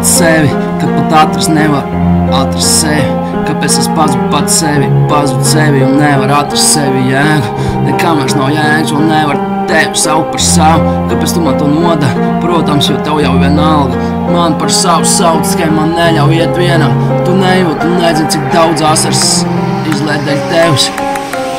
pats sevi, kad pat atrast nevar atrast sevi. Kāpēc es pazudu pats sevi un nevar atrast sevi jēgu. Nekam vairs nav jēgas un nevar tevi saukt par savu. Kāpēc tu man to nodari? Protams, jo tev jau vienalga. Man par savu sauc, tikai man neļauj iet vienam. Tu nejūti, tu nezini, cik daudz asaras izliet dēļ tevis.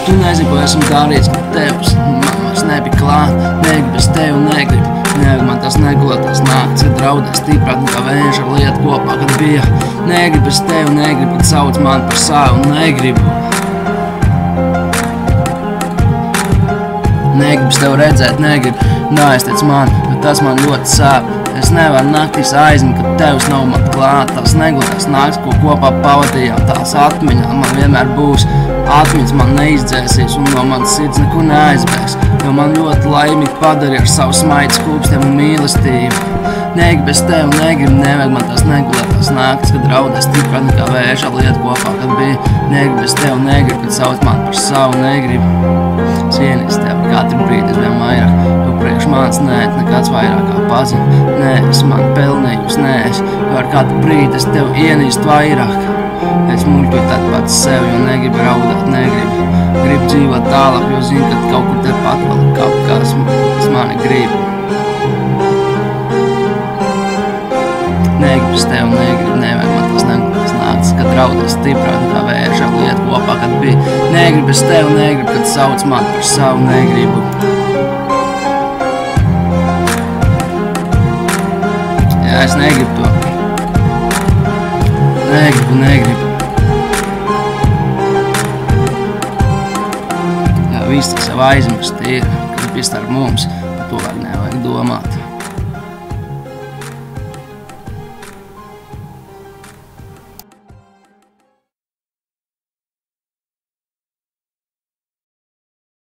Tu nezini, ko esmu darīts, kad tevis man vairs nebija klāt. Negribu es tevi negribu. Negribu man tās negulētās nakts, kad draudēs stiprāk nekā vēža ar lietu kopā, kad bija. Negribu es tevi negribu, kad sauc man par savu. Negribu es tevi redzēt, negribu. Neaizteic man, bet tas man ļoti sāp. Es nevaru naktīs aizmigt, kad tevis nav man klāt. Tās negulētās nakts, ko kopā pavadījām, tās atmiņā man vienmēr būs. Atmiņas man neizdzēsīs un no manas sirds nekur neaizbēgs. Jo man ļoti laimīgi padarīja ar savu smaidu skūpstiem un mīlestību. Negribu es tevi negribu, nevajag man tās negulētās naktis, kad draudēs stiprāk nekā vēža lietu kopā, kad bija. Negribu es tevi negribu, kad sauc man par savu. Negribu cienīt tevi katru brīdi vien vairāk, jo priekš manis neet nekāds vairāk kā pazina. Nē, es man pelnījusi, nē, jo ar katru brīdi es tevi ienīstu vairāk. Es muļķoju tad pats sevi, jo negribu raudāt, negribu. Gribu dzīvot tālāk, jo zinu, ka kaut kur tepat vēl ir kaut kas mani grib. Negribu es tevi negribu, nevajag man tās negulētās naktis, kad draudēs stiprāk nekā vēža lietu kopā, kad bija. Negribu es tevi negribu, kad sauc man par savu. Negribu. Jā, es negribu to. Negribu. Jā, viss tas jau aizmirst ir, kad bija starp mums, par to vajag nevajag domāt.